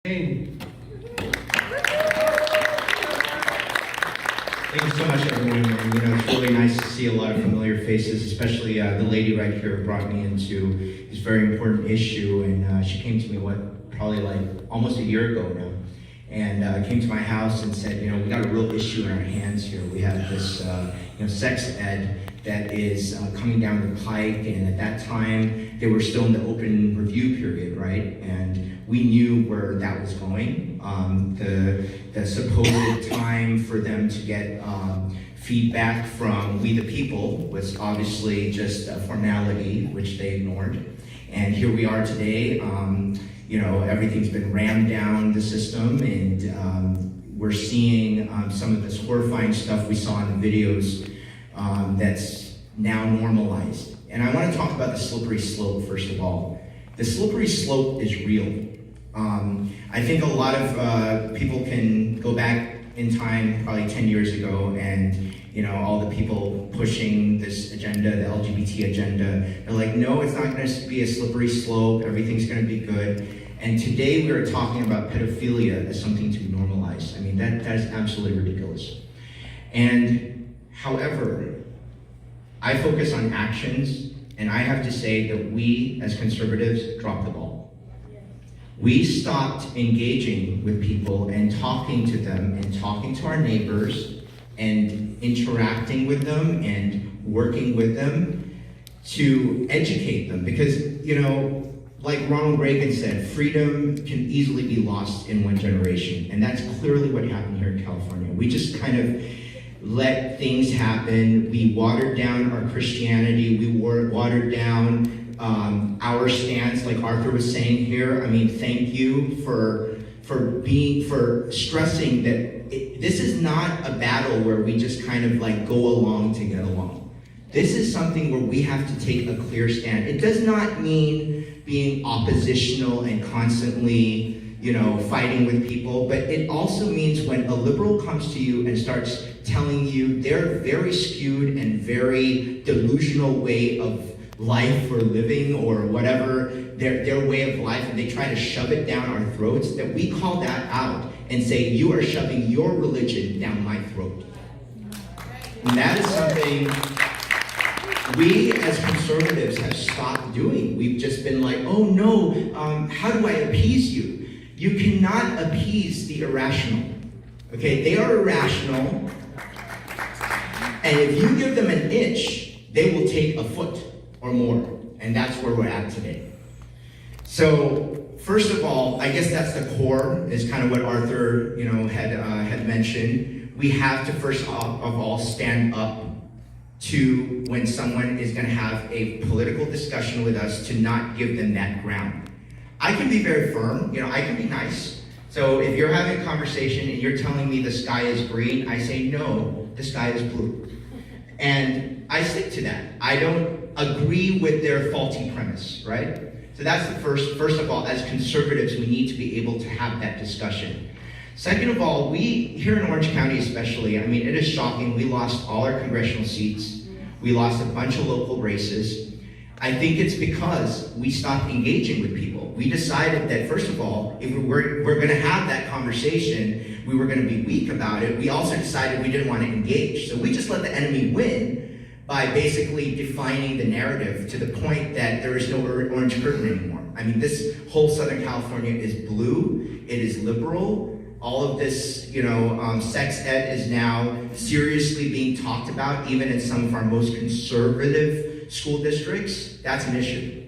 Thank you so much, everyone. It's really nice to see a lot of familiar faces, especially the lady right here brought me into this very important issue, and she came to me, probably like almost a year ago now, and came to my house and said, we got a real issue in our hands here. We have this, sex ed that is coming down the pike, and at that time, they were still in the open review period, right? And we knew where that was going. The supposed time for them to get feedback from we the people was obviously just a formality, which they ignored. And here we are today. Everything's been rammed down the system, and we're seeing some of this horrifying stuff we saw in the videos that's now normalized. And I want to talk about the slippery slope, first of all. The slippery slope is real. I think a lot of people can go back in time, probably 10 years ago, and all the people pushing this agenda, the LGBT agenda, they're like, no, it's not going to be a slippery slope, everything's going to be good. And today we are talking about pedophilia as something to be normalized. I mean, that is absolutely ridiculous. And however, I focus on actions, and I have to say that we as conservatives dropped the ball. We stopped engaging with people and talking to them and talking to our neighbors and interacting with them and working with them to educate them. Because, like Ronald Reagan said, freedom can easily be lost in one generation. And that's clearly what happened here in California. We just kind of let things happen. We watered down our Christianity. We watered down our stance, like Arthur was saying here. I mean, thank you for stressing that this is not a battle where we just kind of like go along to get along. This is something where we have to take a clear stand. It does not mean being oppositional and constantly, fighting with people, but it also means when a liberal comes to you and starts telling you their very skewed and very delusional way of life or living or whatever, their way of life, and they try to shove it down our throats, that we call that out and say, you are shoving your religion down my throat. And that is something we as conservatives have stopped doing. We've just been like, oh no, how do I appease you? You cannot appease the irrational. Okay, they are irrational, and if you give them an inch, they will take a foot or more, and that's where we're at today. So, first of all, I guess that's the core, is kind of what Arthur, had mentioned. We have to first of all stand up to when someone is going to have a political discussion with us, to not give them that ground. I can be very firm, I can be nice. So if you're having a conversation and you're telling me the sky is green, I say, no, the sky is blue. And I stick to that. I don't agree with their faulty premise, right? So that's the first of all, as conservatives, we need to be able to have that discussion. Second of all, we, here in Orange County especially, it is shocking, we lost all our congressional seats. We lost a bunch of local races. I think it's because we stopped engaging with people. We decided that, first of all, if we're going to have that conversation, we were going to be weak about it. We also decided we didn't want to engage. So we just let the enemy win by basically defining the narrative to the point that there is no orange curtain anymore. This whole Southern California is blue. It is liberal. All of this, sex ed is now seriously being talked about, even in some of our most conservative school districts. That's an issue.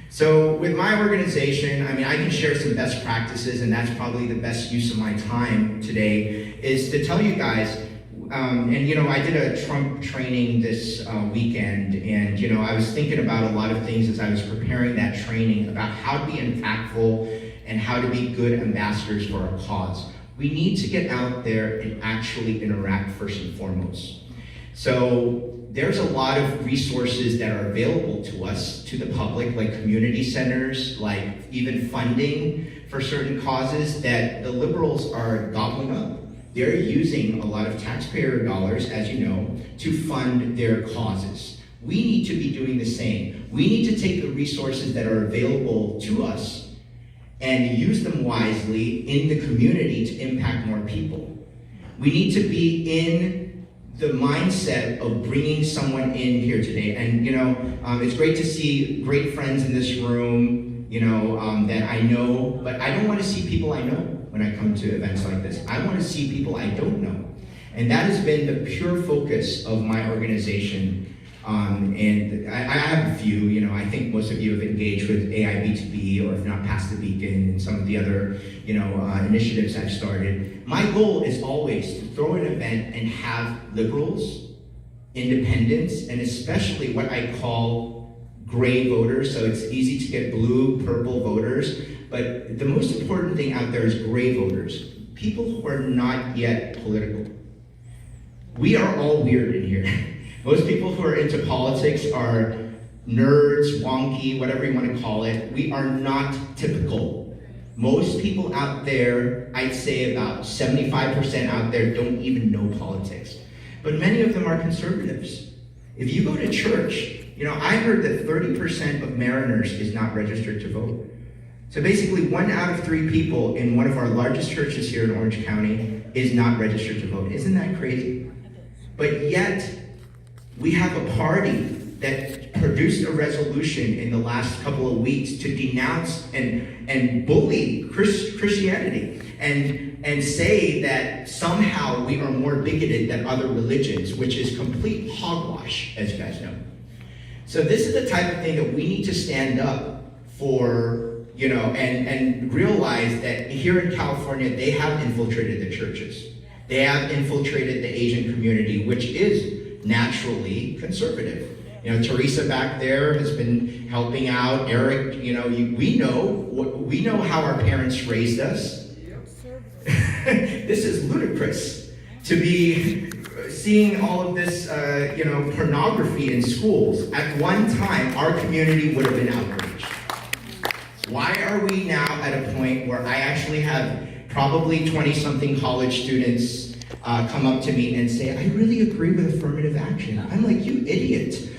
So with my organization, I can share some best practices, and that's probably the best use of my time today, is to tell you guys, I did a Trump training this weekend, and I was thinking about a lot of things as I was preparing that training about how to be impactful and how to be good ambassadors for our cause. We need to get out there and actually interact first and foremost. So there's a lot of resources that are available to us, to the public, like community centers, like even funding for certain causes that the liberals are gobbling up. They're using a lot of taxpayer dollars, as you know, to fund their causes. We need to be doing the same. We need to take the resources that are available to us and use them wisely in the community to impact more people. We need to be in the mindset of bringing someone in here today. And it's great to see great friends in this room, that I know, but I don't want to see people I know when I come to events like this. I want to see people I don't know. And that has been the pure focus of my organization. And I have a few, I think most of you have engaged with AIB2B, or if not, Pass the Beacon, and some of the other, initiatives I've started. My goal is always to throw an event and have liberals, independents, and especially what I call gray voters. So it's easy to get blue, purple voters, but the most important thing out there is gray voters, people who are not yet political. We are all weird in here. Most people who are into politics are nerds, wonky, whatever you want to call it. We are not typical. Most people out there, I'd say about 75% out there, don't even know politics. But many of them are conservatives. If you go to church, I heard that 30% of Mariners is not registered to vote. So basically 1 out of 3 people in one of our largest churches here in Orange County is not registered to vote. Isn't that crazy? But yet, we have a party that produced a resolution in the last couple of weeks to denounce and bully Christianity and say that somehow we are more bigoted than other religions, which is complete hogwash, as you guys know. So this is the type of thing that we need to stand up for, and realize that here in California, they have infiltrated the churches. They have infiltrated the Asian community, which is naturally conservative. Teresa back there has been helping out. Eric, we know how our parents raised us. This is ludicrous to be seeing all of this, pornography in schools. At one time, our community would have been outraged. Why are we now at a point where I actually have probably 20-something college students come up to me and say, I really agree with affirmative action. I'm like, you idiot.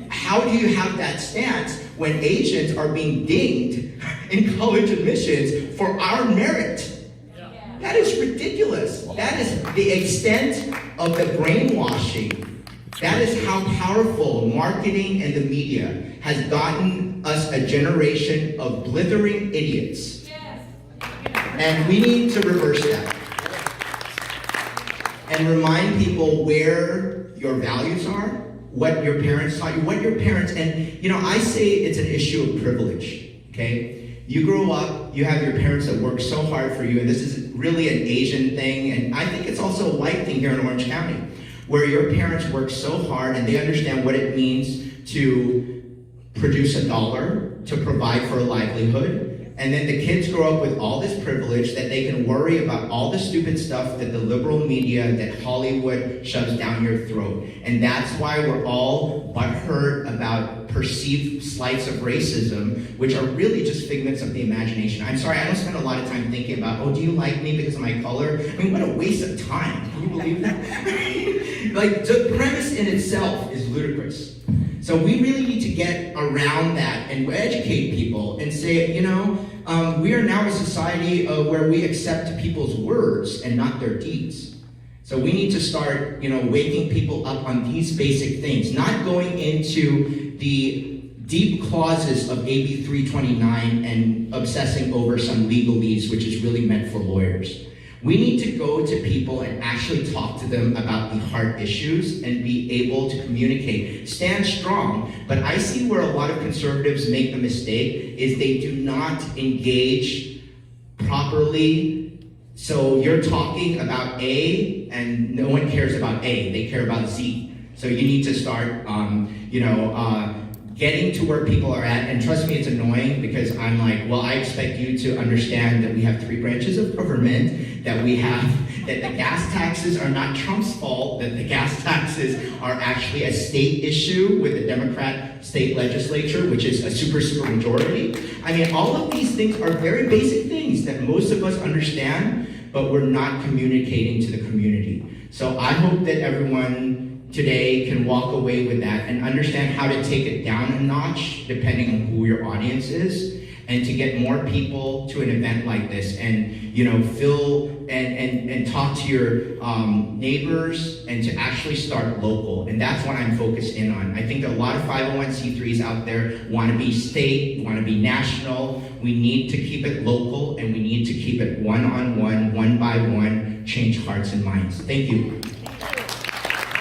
How do you have that stance when Asians are being dinged in college admissions for our merit? That is ridiculous. That is the extent of the brainwashing. That is how powerful marketing and the media has gotten us a generation of blithering idiots. And we need to reverse that. And remind people where your values are, what your parents taught you, and I say it's an issue of privilege, okay? You grow up, you have your parents that work so hard for you, and this is really an Asian thing, and I think it's also a white thing here in Orange County, where your parents work so hard and they understand what it means to produce $1, to provide for a livelihood, and then the kids grow up with all this privilege that they can worry about all the stupid stuff that the liberal media, that Hollywood shoves down your throat. And that's why we're all butthurt about perceived slights of racism, which are really just figments of the imagination. I'm sorry, I don't spend a lot of time thinking about, do you like me because of my color? I mean, what a waste of time. Can you believe that? Like, the premise in itself is ludicrous. So we really need to get around that and educate people and say, we are now a society where we accept people's words and not their deeds. So we need to start, waking people up on these basic things, not going into the deep clauses of AB 329 and obsessing over some legalese, which is really meant for lawyers. We need to go to people and actually talk to them about the hard issues and be able to communicate. Stand strong, but I see where a lot of conservatives make the mistake is they do not engage properly. So you're talking about A, and no one cares about A, they care about Z. So you need to start, getting to where people are at, and trust me, it's annoying because I'm like, well, I expect you to understand that we have 3 branches of government, that the gas taxes are not Trump's fault, that the gas taxes are actually a state issue with the Democrat state legislature, which is a super majority. I mean, all of these things are very basic things that most of us understand, but we're not communicating to the community. So I hope that everyone today can walk away with that and understand how to take it down a notch depending on who your audience is, and to get more people to an event like this, and fill and talk to your neighbors, and to actually start local. And that's what I'm focused in on. I think that a lot of 501c3s out there want to be state, want to be national. We need to keep it local, and we need to keep it one-on-one, one by one, change hearts and minds. Thank you.